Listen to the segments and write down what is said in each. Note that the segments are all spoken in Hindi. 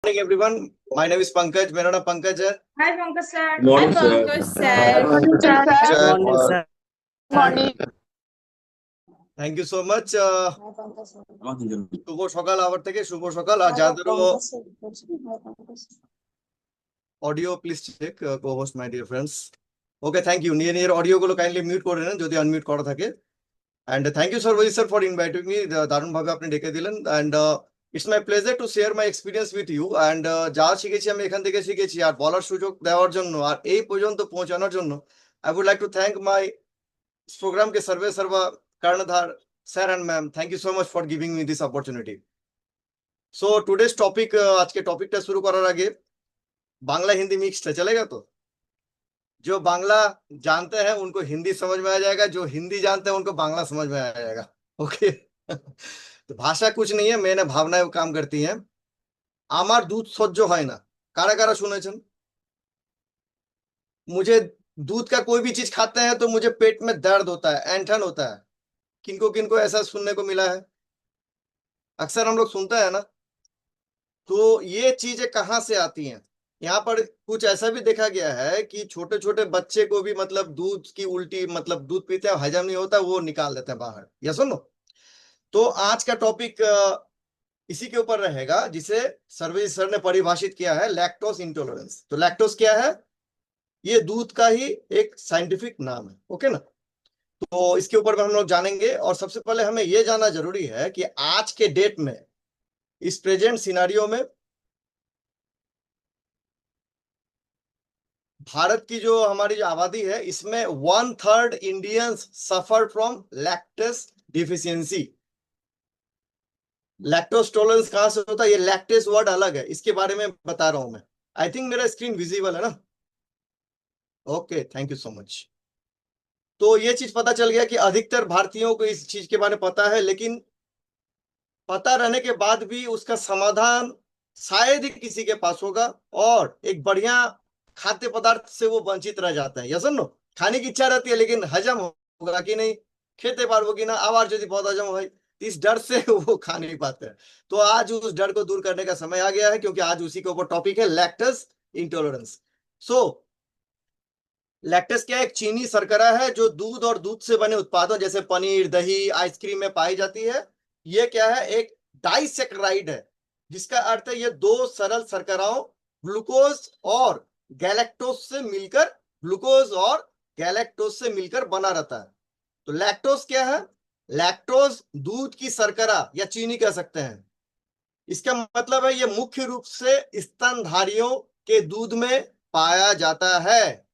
morning, everyone. My name is Pankaj. मेरा नाम पंकज है. Hi, Pankaj sir. Morning, Hi, sir. Pankaj sir. Morning, sir. Sir, Morning, sir. Morning. thank you so much. আমাকে জানান। শুভ সকাল আবার থেকে শুভ সকাল আর যাদেরও audio please check co-host my dear friends. Okay, thank you. নিয়ে অডিও গুলো কাইন্ডলি মিউট করে নেন যদি আনমিউট করা থাকে. And thank you Sarbajit sir for inviting me. দারুণ ভাবে আপনি ডেকে দিলেন. And it's my pleasure to share my experience with you. And যা শিখেছি আমি এখান থেকে শিখেছি আর বলার সুযোগ দেওয়ার জন্য আর এই পর্যন্ত পৌঁছানোর জন্য I would like to thank my program के सर्वा कर्णधार sir and ma'am. Thank you so much for giving me this opportunity. So today's topic आज के टॉपिक टा शुरू करार आगे बांग्ला हिंदी मिक्स्ड है, चलेगा? तो जो बांग्ला जानते हैं उनको हिंदी समझ में आ जाएगा, जो हिंदी जानते हैं उनको बांग्ला समझ में आ जाएगा. ओके. तो भाषा कुछ नहीं है, मैंने भावनाएं काम करती हैं. आमार दूध सह्य হয় না, কারা কারা শুনেছেন? मुझे दूध का कोई भी चीज खाते हैं तो मुझे पेट में दर्द होता है, ऐंठन होता है. किनको किनको ऐसा सुनने को मिला है? अक्सर हम लोग सुनते हैं ना. तो ये चीजें कहाँ से आती हैं? यहाँ पर कुछ ऐसा भी देखा गया है कि छोटे छोटे बच्चे को भी मतलब दूध की उल्टी, मतलब दूध पीते हैं हजम नहीं होता, वो निकाल देते हैं बाहर. या सुनो. तो आज का टॉपिक इसी के ऊपर रहेगा जिसे सर्वजीत सर ने परिभाषित किया है, लैक्टोज इंटॉलरेंस. तो लैक्टोज क्या है? ये दूध का ही एक साइंटिफिक नाम है. ओके ना. तो इसके ऊपर हम लोग जानेंगे. और सबसे पहले हमें यह जानना जरूरी है कि आज के डेट में, इस प्रेजेंट सिनारियो में, भारत की जो हमारी जो आबादी है इसमें 1/3 Indians suffer from lactase deficiency. Lactose tolerance कहां से होता है? ये लैक्टेस वर्ड अलग है, इसके बारे में बता रहा हूं मैं. आई थिंक मेरा स्क्रीन विजिबल है ना? Okay, thank you so much. तो ये चीज पता चल गया कि अधिकतर भारतीयों को इस चीज के बारे में पता है, लेकिन पता रहने के बाद भी उसका समाधान शायद ही किसी के पास होगा और एक बढ़िया खाद्य पदार्थ से वो वंचित रह जाता है. या सुनो, खाने की इच्छा रहती है लेकिन हजम होगा कि नहीं, खेते पारबो कि ना, आवाज यदि बहुत हजम हो, इस डर से वो खा नहीं पाते हैं. तो आज उस डर को दूर करने का समय आ गया है, क्योंकि आज उसी के ऊपर टॉपिक है, लैक्टोज इंटॉलरेंस. सो लैक्टेस क्या है? एक चीनी शर्करा है जो दूध और दूध से बने उत्पादों जैसे पनीर, दही, आइसक्रीम में पाई जाती है. ये क्या है? एक डाइसेक्राइड है, जिसका अर्थ है ये दो सरल शर्कराओं ग्लूकोज और गैलेक्टोज से मिलकर बना रहता है. तो लैक्टोज क्या है? लैक्टोज दूध की शर्करा या चीनी कह सकते हैं. इसका मतलब है ये मुख्य रूप से स्तनधारियों के दूध में पाया जाता है,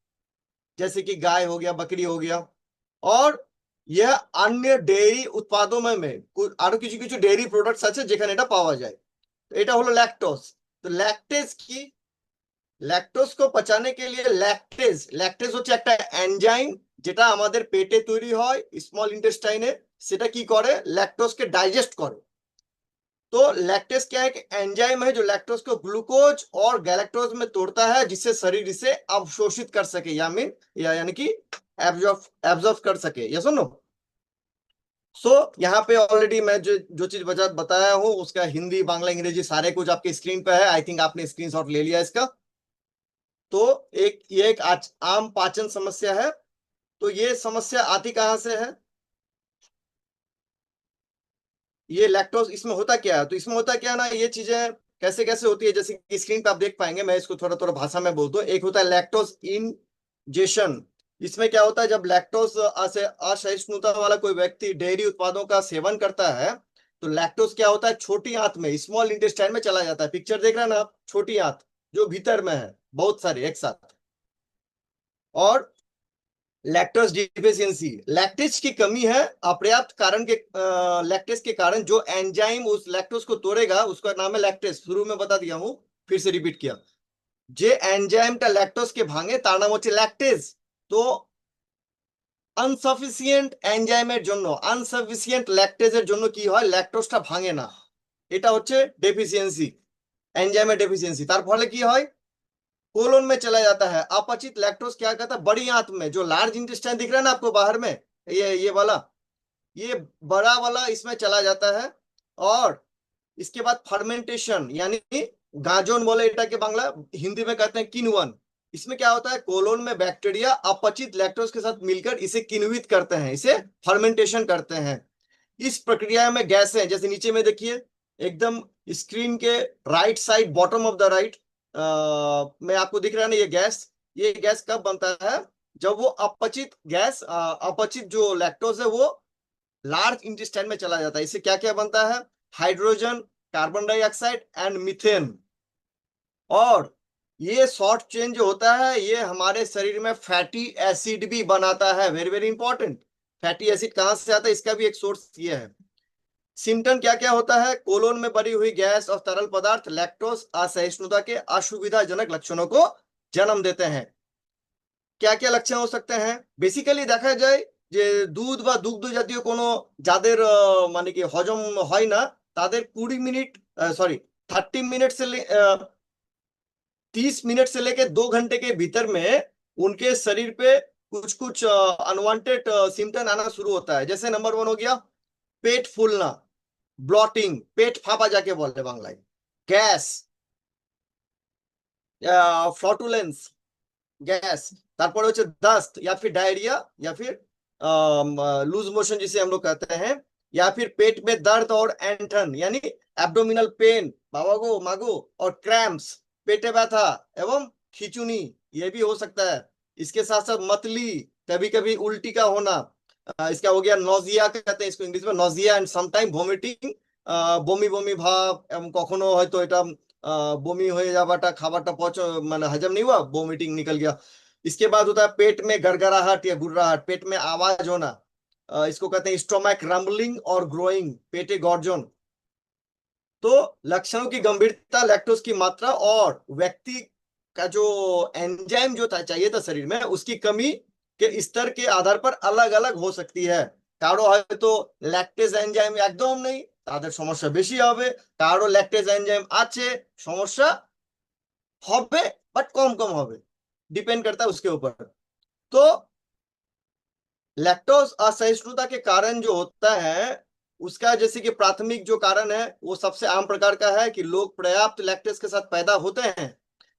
जैसे कि गाय हो गया, बकरी हो गया. और यह अन्य डेयरी उत्पादों में আরো কিছু কিছু ডেইরি প্রোডাক্টস আছে যেখানে এটা পাওয়া যায়. তো এটা হলো ল্যাকটোজ. তো ল্যাকটোজ को पचाने के लिए ল্যাকটেজ হচ্ছে একটা এনজাইম যেটা আমাদের পেটে তৈরি হয়, স্মল ইন্টেস্টাইনে. সেটা কি করে? ল্যাকটোজকে ডাইজেস্ট করে. तो लैक्टेज क्या है? कि एंजाइम है जो लैक्टोज को ग्लूकोज और गैलेक्टोज में तोड़ता है, जिससे शरीर इसे अवशोषित कर सके यानी कि एब्जॉर्ब कर सके. या सुनो. सो यहाँ पे ऑलरेडी मैं जो चीज बताया हूँ उसका हिंदी, बांग्ला, अंग्रेजी सारे कुछ आपके स्क्रीन पे है. आई थिंक आपने स्क्रीनशॉट ले लिया इसका. तो ये एक आम पाचन समस्या है. तो ये समस्या आती कहाँ से है? ये लैक्टोज, इसमें होता क्या है? तो इसमें होता क्या है ना, ये चीजें कैसे कैसे होती है, जैसे कि स्क्रीन पे आप देख पाएंगे. मैं इसको थोड़ा थोड़ा भाषा में बोल दूं. एक होता है लैक्टोज इंजेशन. इसमें क्या होता है? जब लैक्टोज से असहिष्णुता वाला कोई व्यक्ति डेयरी उत्पादों का सेवन करता है तो लैक्टोज क्या होता है? छोटी आंत में, स्मॉल इंटेस्टाइन में चला जाता है. पिक्चर देख रहे हैं ना आप? छोटी आंत जो भीतर में है, बहुत सारे एक साथ. और लैक्टोज डिफिशियंसी, लैक्टेज की कमी है, अपर्याप्त कारण के लैक्टेज के कारण जो एंजाइम उस लैक्टोज को तोड़ेगा उसका नाम है लैक्टेज. शुरू में बता दिया हूं, फिर से रिपीट किया. जे एंजाइमটা ল্যাকটোজকে ভাঙে তার নাম হচ্ছে ল্যাকটেজ. তো আনসাফিসিয়েন্ট এনজাইমের জন্য, আনসাফিসিয়েন্ট ল্যাকটেজের জন্য কি হয়? ল্যাকটোজটা ভাঙে না. এটা হচ্ছে ডেফিসিয়েন্সি, এনজাইমের ডেফিসিয়েন্সি. তার ফলে কি হয়? कोलोन में चला जाता है. अपचित लैक्टोज क्या कहता है? बड़ी आंत में, जो लार्ज इंटेस्टाइन दिख रहा है ना आपको बाहर में, ये वाला, ये बड़ा वाला इसमें चला जाता है. और इसके बाद फर्मेंटेशन, यानी गाजोन बोले एटाके बांग्ला, हिंदी में कहते हैं किण्वन। इसमें क्या होता है, कोलोन में बैक्टीरिया अपचित लैक्टोज के साथ मिलकर इसे किण्वित करते हैं, इसे फर्मेंटेशन करते हैं। इस प्रक्रिया में गैस है, जैसे नीचे में देखिए एकदम स्क्रीन के right side, bottom of the right में आपको दिख रहा है ना ये गैस। ये गैस कब बनता है, जब वो अपचित गैस अपचित जो लैक्टोज है वो लार्ज इंटेस्टाइन में चला जाता है। इससे क्या क्या बनता है, hydrogen, carbon dioxide and methane. और ये शॉर्ट चेन जो होता है ये हमारे शरीर में फैटी एसिड भी बनाता है, very very important. Fatty acid कहां से आता है, इसका भी एक सोर्स ये है। सिम्टम क्या क्या होता है, कोलोन में भरी हुई गैस और तरल पदार्थ लैक्टोज असहिष्णुता के असुविधाजनक लक्षणों को जन्म देते हैं। क्या क्या लक्षण हो सकते हैं, बेसिकली देखा जाए যে দুধ বা দুগ্ধ জাতীয় কোনো যাদের মানে কি হজম হয় না, তাদের 20 মিনিট, সরি 30 মিনিट से 30 मिनट से लेके 2 घंटे के भीतर में उनके शरीर पे कुछ कुछ अनवांटेड सिम्टम आना शुरू होता है। जैसे नंबर 1 हो गया पेट फूलना, ब्लॉटिंग, पेट फापा जाके बोलते बांग्लाয়, গ্যাস, फ्लॉटुलेंस, गैस। তারপরে হচ্ছে दस्त या फिर डायरिया या फिर लूज मोशन जिसे हम लोग कहते हैं, या फिर पेट में दर्द और ऐंठन यानी एब्डोमिनल पेन, बाबा गो मागो, और क्रैम्प्स, पेटे व्यथा एवं खिचुनी, ये भी हो सकता है। इसके साथ साथ मतली, कभी कभी उल्टी का होना, इसका हो गया नोजिया कहते हैं इसको इंग्लिश में, नोजिया एंड समटाइम वोमिटिंग, বমি বমি ভাব এবং কখনো হয়তো এটা বমি হয়ে যাওয়াটা, খাবারটা মানে हजम नहीं हुआ, वोमिटिंग निकल गया। इसके बाद होता है पेट में गड़गड़ाहट या गुर्राहट, पेट में आवाज होना, इसको कहते हैं स्टोमैक रम्बलिंग और ग्रोइंग, पेटे गर्जन। तो लक्षणों की गंभीरता, लैक्टोज की मात्रा और व्यक्ति का जो एंजाइम जो था चाहिए था शरीर में, उसकी कमी के स्तर के आधार पर अलग अलग हो सकती है। কারো হয়তো ল্যাকটেজ এনজাইম একদম নেই, তাদের সমস্যা বেশি হবে। কারো ল্যাকটেজ এনজাইম আছে, সমস্যা হবে বাট কম কম হবে, डिपेंड करता है उसके ऊपर। तो लैक्टोज असहिष्णुता के कारण जो होता है उसका, जैसे कि प्राथमिक जो कारण है वो सबसे आम प्रकार का है कि लोग पर्याप्त लैक्टेज के साथ पैदा होते हैं,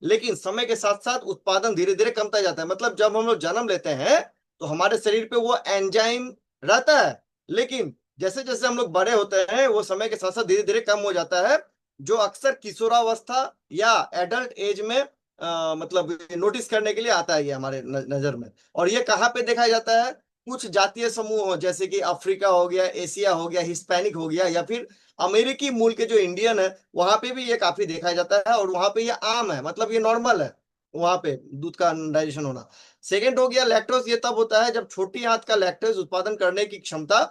लेकिन समय के साथ साथ उत्पादन धीरे धीरे कमता जाता है। मतलब जब हम लोग जन्म लेते हैं तो हमारे शरीर पे वो एंजाइम रहता है, लेकिन जैसे जैसे हम लोग बड़े होते हैं वो समय के साथ साथ धीरे धीरे कम हो जाता है, जो अक्सर किशोरावस्था या एडल्ट एज में मतलब नोटिस करने के लिए आता है ये हमारे नजर में। और ये कहाँ पे देखा जाता है, कुछ जातीय समूह हो, जैसे कि अफ्रीका हो गया, एशिया हो गया, हिस्पैनिक हो गया, या फिर अमेरिकी मूल के जो इंडियन है वहां पे भी ये काफी देखा जाता है, और वहां पे ये आम है, मतलब ये नॉर्मल है वहां पे दूध का डाइजेशन होना। सेकेंड हो गया लैक्टोज, ये तब होता है जब छोटी आंत का लैक्टोज उत्पादन करने की क्षमता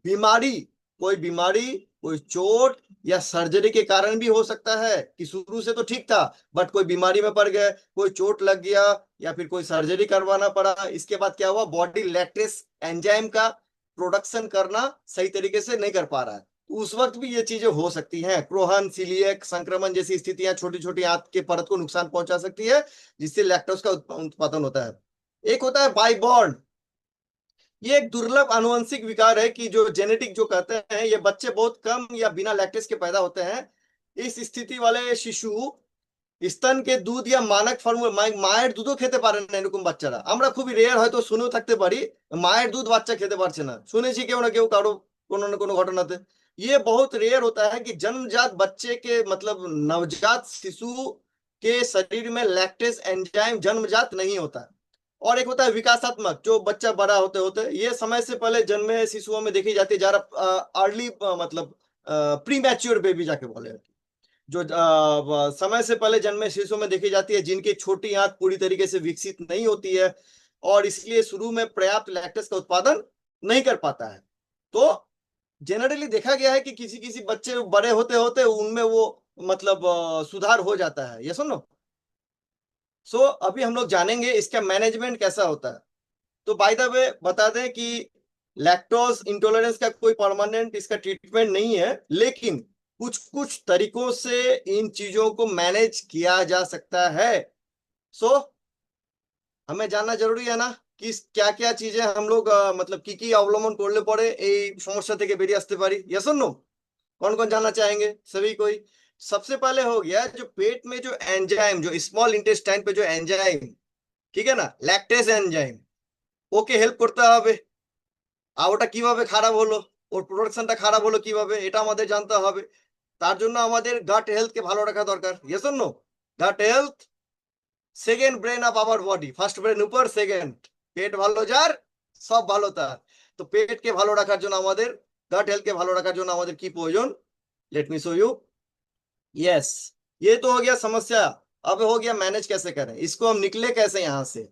बीमारी, कोई बीमारी, कोई चोट या सर्जरी के कारण भी हो सकता है कि शुरू से तो ठीक था बट कोई बीमारी में पड़ गए, कोई चोट लग गया या फिर कोई सर्जरी करवाना पड़ा, इसके बाद क्या हुआ, बॉडी लैक्टेस एंजाइम का प्रोडक्शन करना सही तरीके से नहीं कर पा रहा है, तो उस वक्त भी ये चीजें हो सकती हैं। क्रोहन, सीलिएक संक्रमण जैसी स्थितियां छोटी छोटी आंत के परत को नुकसान पहुंचा सकती है, जिससे लैक्टोज का उत्पादन होता है। एक होता है बाइबॉर्न, ये एक दुर्लभ आनुवंशिक विकार है कि जो जेनेटिक जो कहते हैं, ये बच्चे बहुत कम या बिना लैक्टेज के पैदा होते हैं। इस स्थिति वाले शिशु স্তন কে দুধ ইয়া মানক ফর্মুলা, মায়ের দুধও খেতে পারে না এরকম বাচ্চারা, আমরা খুবই রেয়ার হয়তো শুনেও থাকতে পারি মায়ের দুধ বাচ্চা খেতে পারছে না, শুনেছি কেউ না কেউ কারো কোনো না কোনো ঘটনাতে। ये बहुत रेयर होता है कि जन्मजात बच्चे के मतलब नवजात शिशु के शरीर में लैक्टेज एंजाइम जन्मजात नहीं होता है। और एक होता है विकासात्मक, जो बच्चा बड़ा होते होते, ये समय से पहले जन्मे शिशुओं में देखी जाती है, जरा अर्ली मतलब प्री मैच्योर बेबी जाके बोले, जो समय से पहले जन्मे शिशुओं में देखी जाती है, जिनकी छोटी आंत पूरी तरीके से विकसित नहीं होती है और इसलिए शुरू में पर्याप्त लैक्टेज का उत्पादन नहीं कर पाता है। तो जनरली देखा गया है कि किसी किसी बच्चे बड़े होते होते उनमें वो मतलब सुधार हो जाता है, ये सुनो। सो अभी हम लोग जानेंगे इसका मैनेजमेंट कैसा होता है। तो बाय द वे बता दें कि लैक्टोज इंटॉलरेंस का कोई परमानेंट इसका ट्रीटमेंट नहीं है, लेकिन कुछ कुछ तरीकों से इन चीजों को मैनेज किया जा सकता है। सो हमें जानना जरूरी है ना कि क्या क्या चीजें हम लोग मतलब की अवलंबन করলে পরে এই সমস্যা থেকে বেরিয়ে আসতে পারি, यस और नो? कौन कौन जानना चाहेंगे, सभी कोई? सबसे पहले हो गया जो पेट में जो एंजाइम, जो स्मॉल इंटेस्टाइन पे जो एंजाइम, ठीक है ना, लैक्टेज एंजाइम, ওকে হেল্প করতে হবে। আর ওটা কিভাবে খারাপ হলো, ওর প্রোডাকশনটা খারাপ হলো কিভাবে, এটা আমাদের জানতে হবে। তার জন্য আমাদের গাট হেলথকে ভালো রাখা দরকার। Yes or no? Gut health second brain of our body, first brain উপর, সেকেন্ড পেট ভালো যার সব ভালো তার। তো পেটকে ভালো রাখার জন্য আমাদের, গাট হেলথকে ভালো রাখার জন্য আমাদের কি প্রয়োজন? Let me show you. Yes, ये तो हो गया समस्या। अब हो गया मैनेज कैसे करें इसको, हम निकले कैसे यहाँ से।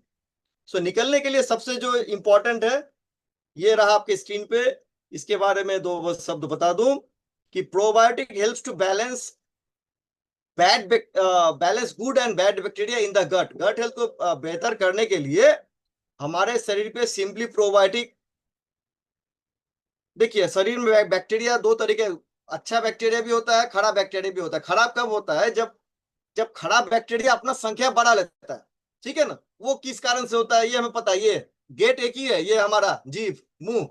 सो निकलने के लिए सबसे जो इंपॉर्टेंट है, ये रहा आपके स्क्रीन पे। इसके बारे में दो बस शब्द बता दूं कि probiotic helps to balance balance good and bad bacteria in the gut. Gut health को बेहतर करने के लिए हमारे शरीर पे सिंपली प्रोबायोटिक, देखिए शरीर में बैक्टीरिया दो तरीके, अच्छा बैक्टीरिया भी होता है, खराब बैक्टीरिया भी होता है। खराब कब होता है? जब जब खराब बैक्टीरिया अपना संख्या बढ़ा लेता है, ठीक है ना। वो किस कारण से होता है ये हमें पता है। ये गेट एक ही है, ये हमारा जीभ, मुंह,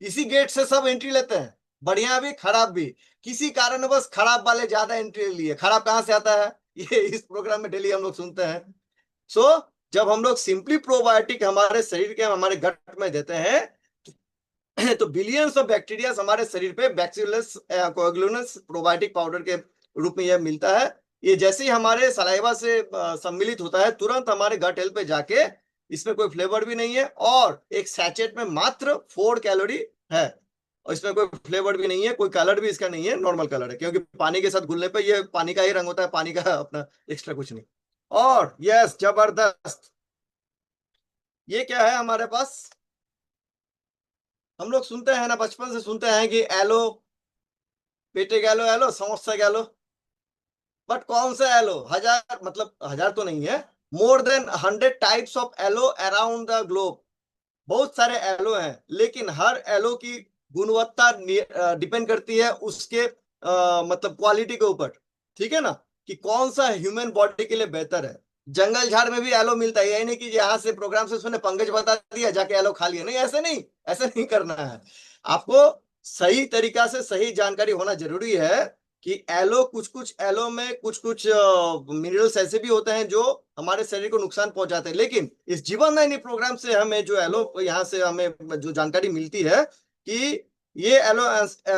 इसी गेट से सब एंट्री लेते हैं, बढ़िया भी खराब भी। किसी कारण बस खराब वाले ज्यादा एंट्री लिए। खराब कहाँ से आता है? ये इस प्रोग्राम में डेली हम लोग सुनते हैं। सो जब हम लोग सिंपली प्रोबायोटिक हमारे शरीर के, हमारे गट में देते हैं, तो बिलियंस ऑफ बैक्टीरिया हमारे शरीर पे बैक्टीरियस कोएगुलेंस प्रोबायोटिक पाउडर के रूप में यह मिलता है। ये जैसे ही हमारे सलाइवा से सम्मिलित होता है, तुरंत हमारे गट हेल्थ पे जाके, इसमें कोई फ्लेवर भी नहीं है, और एक सैचेट में मात्र 4 कैलोरी है, और इसमें कोई फ्लेवर भी नहीं है, कोई कलर भी इसका नहीं है, नॉर्मल कलर है, क्योंकि पानी के साथ घुलने पे ये पानी का ही रंग होता है, पानी का अपना एक्स्ट्रा कुछ नहीं। और यस, जबरदस्त। ये क्या है हमारे पास? हम लोग सुनते हैं ना, बचपन से सुनते हैं कि एलो, पेटे गैलो एलो, समोसा गैलो। बट कौन सा एलो? हजार, मतलब हजार तो नहीं है, more than 100 types of aloe around the globe. बहुत सारे एलो हैं, लेकिन हर एलो की गुणवत्ता डिपेंड करती है उसके मतलब क्वालिटी के ऊपर, ठीक है ना, कि कौन सा ह्यूमन बॉडी के लिए बेहतर है। जंगल झाड़ में भी एलो मिलता है, यही नहीं कि यहाँ से प्रोग्राम से सुने पंकज बता दिया जाके एलो खा लिया, नहीं, ऐसे नहीं, ऐसे नहीं करना है। आपको सही तरीका से सही जानकारी होना जरूरी है कि एलो, कुछ कुछ एलो में कुछ कुछ मिनरल्स ऐसे भी होते हैं जो हमारे शरीर को नुकसान पहुंचाते हैं। लेकिन इस जीवन नैनी प्रोग्राम से हमें जो एलो, यहाँ से हमें जो जानकारी मिलती है कि ये एलो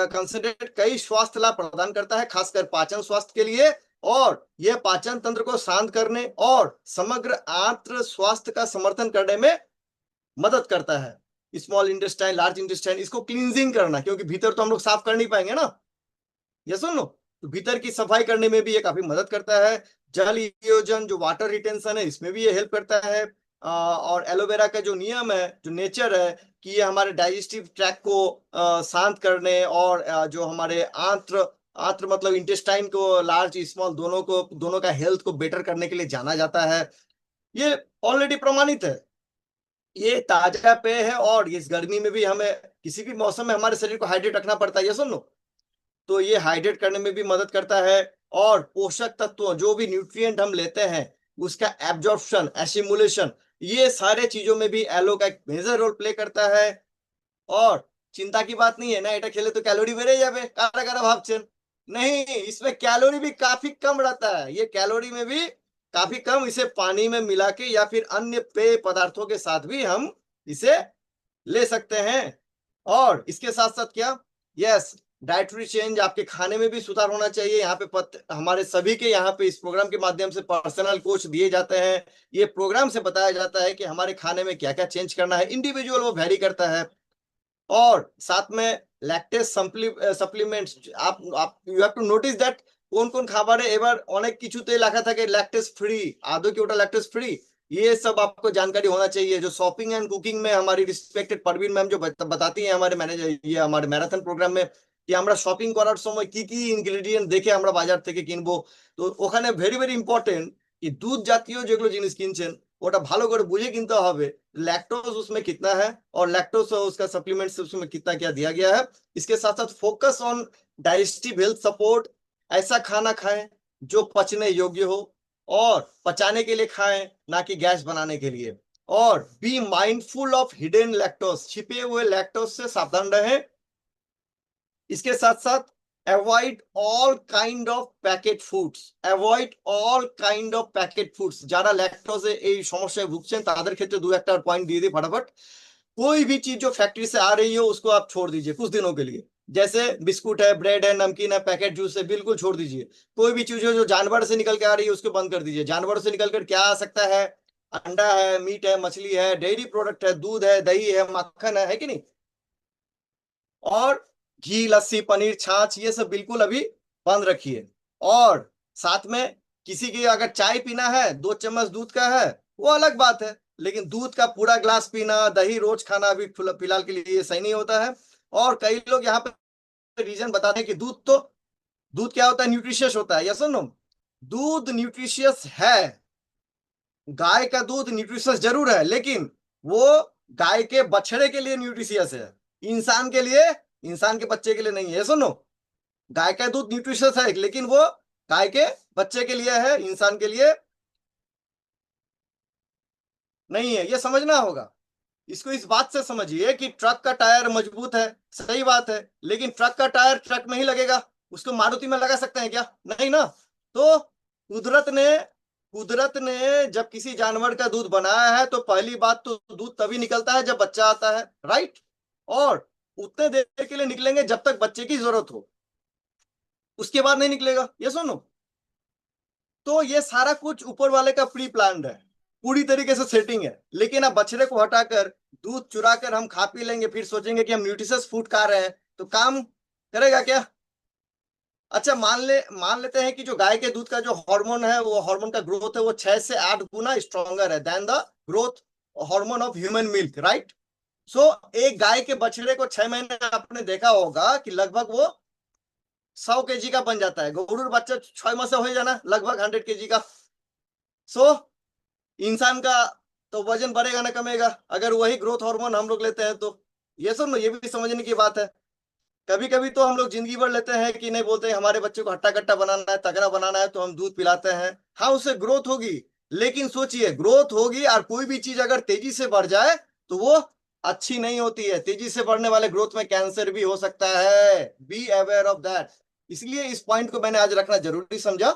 कंसेंट्रेट कई स्वास्थ्य लाभ प्रदान करता है, खासकर पाचन स्वास्थ्य के लिए, और यह पाचन तंत्र को शांत करने और समग्र आंत्र स्वास्थ्य का समर्थन करने में मदद करता है। स्मॉल इंटेस्टाइन, लार्ज इंटेस्टाइन, इसको क्लींजिंग करना, क्योंकि भीतर तो हम लोग साफ कर नहीं पाएंगे ना, ये सुन लो, तो भीतर की सफाई करने में भी ये काफी मदद करता है। जल योजन, जो वाटर रिटेंशन है, इसमें भी ये हेल्प करता है। और एलोवेरा का जो नियम है, जो नेचर है, कि ये हमारे डाइजेस्टिव ट्रैक को शांत करने, और जो हमारे आंत्र, आंत्र मतलब इंटेस्टाइन को, लार्ज स्मॉल दोनों को, दोनों का हेल्थ को बेटर करने के लिए जाना जाता है। ये ऑलरेडी प्रमाणित है, ये ताजा पेय है, और इस गर्मी में भी हमें, किसी भी मौसम में हमारे शरीर को हाइड्रेट रखना पड़ता है, ये सुन लो, तो ये हाइड्रेट करने में भी मदद करता है। और पोषक तत्व, जो भी न्यूट्रिएंट हम लेते हैं, उसका एब्जॉर्प्शन, एसिमुलेशन, ये सारे चीजों में भी एलो का एक मेजर रोल प्ले करता है। और चिंता की बात नहीं है ना, এটা খেলে तो कैलोरी বেড়ে যাবে, কারা কারা ভাবছেন? नहीं, इसमें कैलोरी भी काफी कम रहता है, ये कैलोरी में भी काफी कम। इसे पानी में मिला के या फिर अन्य पेय पदार्थों के साथ भी हम इसे ले सकते हैं। और इसके साथ साथ क्या, यस, डाइटरी चेंज, आपके खाने में भी सुधार होना चाहिए। यहाँ पे हमारे सभी के यहाँ पे इस प्रोग्राम के माध्यम से पर्सनल कोच दिए जाते हैं। ये प्रोग्राम से बताया जाता है कि हमारे खाने में क्या क्या चेंज करना है, इंडिविजुअल वो वैरी करता है। और साथ में लैक्टेज সাপ্লিমেন্টস, आप you have to notice that কোন কোন খাবারে এবার অনেক কিছুতে লেখা থাকে ল্যাকটেজ फ्री, आदौ কি ওটা ল্যাকটেজ फ्री, ये सब आपको जानकारी होना चाहिए। जो शॉपिंग एंड कुकिंग में हमारी रिस्पेक्टेड परवीन मैम जो बताती हैं हमारे मैनेजर, ये हमारे मैराथन प्रोग्राम में, कि আমরা শপিং করার সময় কি কি ইনগ্রেডিয়েন্ট দেখে আমরা বাজার থেকে কিনবো। তো ওখানে ভেরি ভেরি ইম্পর্টেন্ট कि दूध জাতীয় যেগুলো জিনিস কিনছেন, ওটা ভালো করে বুঝে কিনতে হবে, लैक्टोज उसमें कितना है, और लैक्टोज उसका सप्लीमेंट्स उसमें कितना क्या दिया गया है। इसके साथ साथ focus on digestive health support, ऐसा खाना खाएं जो पचने योग्य हो, और पचाने के लिए खाएं, ना कि गैस बनाने के लिए। और be mindful of hidden lactose, छिपे हुए लैक्टोज से सावधान रहें। इसके साथ साथ avoid all kind of packet foods, avoid all kind of packet foods. যারা ল্যাকটোজে এই সমস্যায় ভুগছেন তাদের ক্ষেত্রে दो একটা पॉइंट दिए दिए फटाफट। कोई भी चीज जो फैक्ट्री से आ रही हो उसको आप छोड़ दीजिए कुछ दिनों के लिए। जैसे बिस्कुट है, ब्रेड है, नमकीन है, पैकेट जूस है, बिल्कुल छोड़ दीजिए। कोई भी चीज हो जो जानवर से निकल के आ रही है उसको बंद कर दीजिए। जानवरों से निकल कर क्या आ सकता है? अंडा है, मीट है, मछली है, डेयरी प्रोडक्ट है, दूध है, दही है, मक्खन है कि नहीं? और घी, लस्सी, पनीर, छाछ, ये सब बिल्कुल अभी बंद रखिए। और साथ में किसी की अगर चाय पीना है, 2 चम्मच दूध का है, वो अलग बात है, लेकिन दूध का पूरा ग्लास पीना, दही रोज खाना अभी फिलहाल के लिए सही नहीं होता है। और कई लोग यहाँ पे रीजन बताते हैं कि दूध क्या होता है? न्यूट्रिशियस होता है। यस सुनो, दूध न्यूट्रिशियस है, गाय का दूध न्यूट्रिशियस जरूर है, लेकिन वो गाय के बछड़े के लिए न्यूट्रिशियस है, इंसान के लिए, इंसान के बच्चे के लिए नहीं है। सुनो, गाय का दूध न्यूट्रिशियस है लेकिन वो गाय के बच्चे के लिए है, इंसान के लिए नहीं है। ये समझना होगा। इसको इस बात से समझिए कि ट्रक का टायर मजबूत है, सही बात है, लेकिन ट्रक का टायर ट्रक में ही लगेगा, उसको मारुति में लगा सकते हैं क्या? नहीं ना। तो कुदरत ने जब किसी जानवर का दूध बनाया है तो पहली बात तो दूध तभी निकलता है जब बच्चा आता है, राइट? और उतने देर के लिए निकलेंगे जब तक बच्चे की जरूरत हो, उसके बाद नहीं निकलेगा। ये सुनो, तो ये सारा कुछ ऊपर वाले का प्री प्लान्ड है, पूरी तरीके से सेटिंग है। लेकिन अब बछड़े को हटाकर दूध चुरा कर हम खा पी लेंगे, फिर सोचेंगे कि हम न्यूट्रिशियस फूड खा रहे हैं, तो काम करेगा क्या? अच्छा, मान लेते हैं कि जो गाय के दूध का जो हार्मोन है, वो हार्मोन का ग्रोथ है, वो 6 से 8 गुना स्ट्रॉन्गर है then the growth hormone of human milk, right? So एक गाय के बछड़े को 6 महीने आपने देखा होगा कि लगभग वो 100 kg का बन जाता है। गरुड़ बच्चा 6 माह से हो जाना लगभग 100 kg का। सो इंसान का तो वजन बढ़ेगा ना कमेगा अगर वही ग्रोथ हार्मोन हम लोग लेते हैं तो। ये सब ना, ये भी समझने की बात है। कभी कभी तो हम लोग जिंदगी भर लेते हैं कि नहीं, बोलते हैं हमारे बच्चे को हट्टा कट्टा बनाना है, तगड़ा बनाना है, तो हम दूध पिलाते हैं। हाँ, उससे ग्रोथ होगी, लेकिन सोचिए, ग्रोथ होगी और कोई भी चीज अगर तेजी से बढ़ जाए तो वो अच्छी नहीं होती है। तेजी से बढ़ने वाले ग्रोथ में कैंसर भी हो सकता है, बी अवेयर ऑफ दैट। इसलिए इस पॉइंट को मैंने आज रखना जरूरी समझा।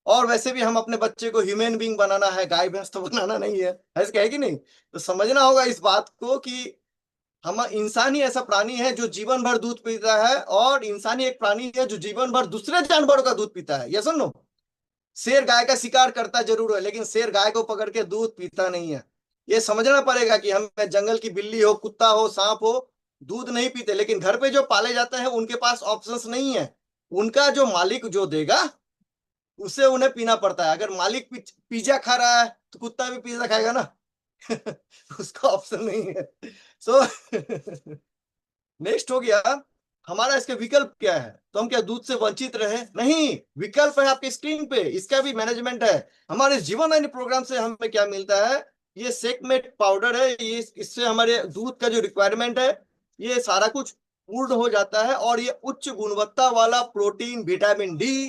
और वैसे भी हम अपने बच्चे को ह्यूमन बींग बनाना है, गाय भैंस तो बनाना नहीं है, ऐसे है कि नहीं? तो समझना होगा इस बात को कि हम इंसान ही ऐसा प्राणी है जो जीवन भर दूध पीता है, और इंसान ही एक प्राणी है जो जीवन भर दूसरे जानवरों का दूध पीता है। ये सुनो, शेर गाय का शिकार करता जरूर है, लेकिन शेर गाय को पकड़ के दूध पीता नहीं है। ये समझना पड़ेगा कि हम जंगल की बिल्ली हो, कुत्ता हो, सांप हो, दूध नहीं पीते, लेकिन घर पे जो पाले जाते हैं उनके पास ऑप्शंस नहीं है। उनका जो मालिक जो देगा उसे उन्हें पीना पड़ता है। अगर मालिक पिज्जा खा रहा है तो कुत्ता भी पिज्जा खाएगा ना। उसका ऑप्शन नहीं है। सो नेक्स्ट हो गया हमारा, इसके विकल्प क्या है? तो हम क्या दूध से वंचित रहे? नहीं, विकल्प है आपके स्क्रीन पे, इसका भी मैनेजमेंट है। हमारे जीवन यानी प्रोग्राम से हमें क्या मिलता है? ये सेकमेट पाउडर है, ये इससे हमारे दूध का जो रिक्वायरमेंट है ये सारा कुछ पूर्ण हो जाता है। और ये उच्च गुणवत्ता वाला प्रोटीन, विटामिन डी,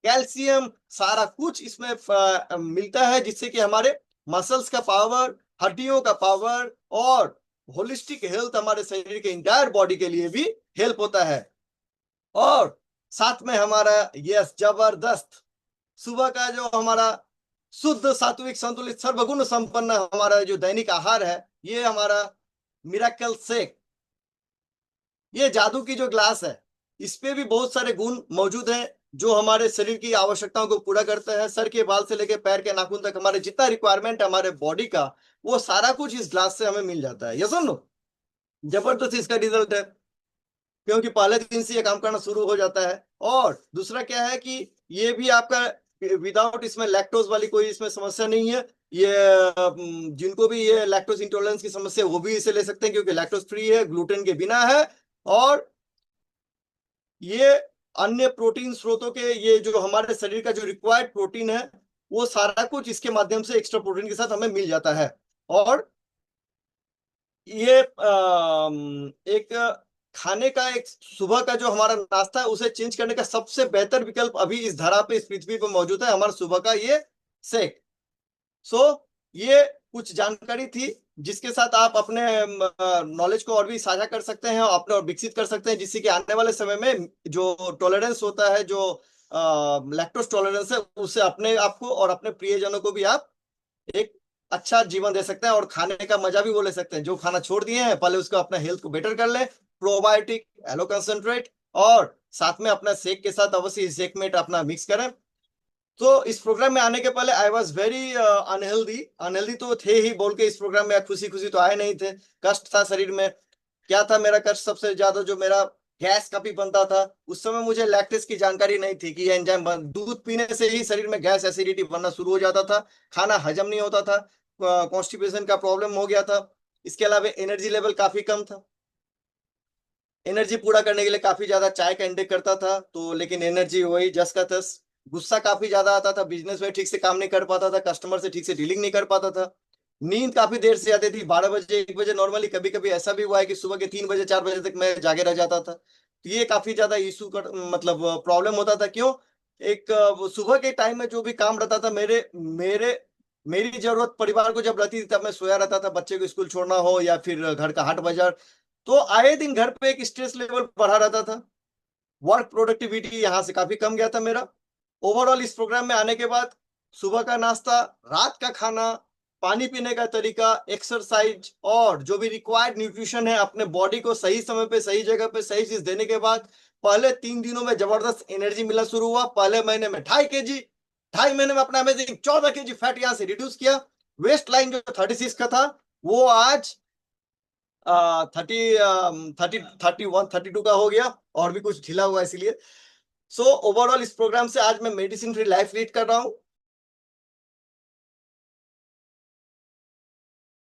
कैल्शियम, सारा कुछ इसमें मिलता है, जिससे कि हमारे मसल्स का पावर, हड्डियों का पावर और होलिस्टिक हेल्थ, हमारे शरीर के इंटायर बॉडी के लिए भी हेल्प होता है। और साथ में हमारा, यस, जबरदस्त, सुबह का जो हमारा शुद्ध सात्विक संतुलित सर्वगुण संपन्न हमारा जो दैनिक आहार है, ये हमारा मिराकल शेक, ये जादू की जो ग्लास है, इस पे भी बहुत सारे गुण मौजूद हैं जो हमारे शरीर की आवश्यकताओं को पूरा करते हैं। सर के बाल से लेकर पैर के नाखून तक हमारे जितना रिक्वायरमेंट है हमारे बॉडी का, वो सारा कुछ इस ग्लास से हमें मिल जाता है। ये सुन लो, जबरदस्त इसका रिजल्ट है, क्योंकि पहले दिन से ये काम करना शुरू हो जाता है। और दूसरा क्या है कि ये भी आपका विदाउट, इसमें लैक्टोज वाली कोई इसमें समस्या नहीं है। ये जिनको भी ये लैक्टोज इंटॉलरेंस की समस्या वो भी इसे ले सकते हैं, क्योंकि लैक्टोज फ्री है, ग्लूटेन के बिना है। और ये अन्य प्रोटीन स्रोतों के, ये जो हमारे शरीर का जो रिक्वायर्ड प्रोटीन है वो सारा कुछ इसके माध्यम से एक्स्ट्रा प्रोटीन के साथ हमें मिल जाता है। और ये एक खाने का, एक सुबह का जो हमारा नाश्ता है उसे चेंज करने का सबसे बेहतर विकल्प अभी इस धरा पे, इस पृथ्वी पे मौजूद है, हमारा सुबह का ये शेक। सो ये कुछ जानकारी थी जिसके साथ आप अपने नॉलेज को और भी साझा कर सकते हैं और अपने और विकसित कर सकते हैं, जिससे कि आने वाले समय में जो टॉलरेंस होता है, जो लैक्टोज टॉलरेंस है, उससे अपने आप को और अपने प्रियजनों को भी आप एक अच्छा जीवन दे सकते हैं और खाने का मजा भी वो ले सकते हैं। जो खाना छोड़ दिए हैं पहले उसको अपना हेल्थ को बेटर कर ले, प्रोबायोटिक, एलो कंसंट्रेट, और साथ में अपना शेक के साथ अवश्य इस शेक में अपना मिक्स करें। तो इस प्रोग्राम में आने के पहले I was very unhealthy. Unhealthy तो थे ही बोल के इस प्रोग्राम में खुशी खुशी तो आए नहीं थे। कष्ट था शरीर में। क्या था मेरा कष्ट? सबसे ज्यादा जो मेरा गैस काफी बनता था। उस समय मुझे लैक्टेस की जानकारी नहीं थी कि ये एंजाइम दूध पीने से ही शरीर में गैस एसिडिटी बनना शुरू हो जाता था। खाना हजम नहीं होता था। कॉन्स्टिपेशन का प्रॉब्लम हो गया था। इसके अलावा एनर्जी लेवल काफी कम था। एनर्जी पूरा करने के लिए काफी ज्यादा चाय का इंटेक करता था, तो लेकिन एनर्जी वही जस का तस। गुस्सा काफी ज्यादा आता था, बिजनेस में ठीक से काम नहीं कर पाता था, कस्टमर से ठीक से डीलिंग नहीं कर पाता था। नींद काफी देर से आती थी, 12 बजे 1 बजे नॉर्मली। कभी कभी ऐसा भी हुआ है कि सुबह के 3 बजे 4 बजे तक मैं जागे रह जाता था। तो ये काफी ज्यादा इशू कर मतलब प्रॉब्लम होता था। क्यों? एक सुबह के टाइम में जो भी काम रहता था, मेरे मेरे मेरी जरूरत परिवार को जब रहती थी तब मैं सोया रहता था, बच्चे को स्कूल छोड़ना हो या फिर घर का हाट बाजार। तो आए दिन घर पे एक स्ट्रेस लेवल बढ़ा रहता था। वर्क प्रोडक्टिविटी यहाँ से काफी कम गया था मेरा। ओवरऑल इस प्रोग्राम में आने के बाद सुबह का नाश्ता, रात का खाना, पानी पीने का तरीका, एक्सरसाइज और जो भी रिक्वायर्ड न्यूट्रिशन है अपने बॉडी को सही समय पे सही जगह पे सही चीज देने के बाद पहले 3 दिनों में जबरदस्त एनर्जी मिलना शुरू हुआ। पहले महीने में 2.5 kg, 2.5 महीने में अपना अमेजिंग 14 kg फैट यहाँ से रिड्यूस किया। वेस्ट लाइन जो 36 का था वो आज 31 32 का हो गया, और भी कुछ ढीला हुआ है इसीलिए। सो ओवरऑल इस प्रोग्राम से आज मैं मेडिसिन फ्री लाइफ लीड कर रहा हूँ।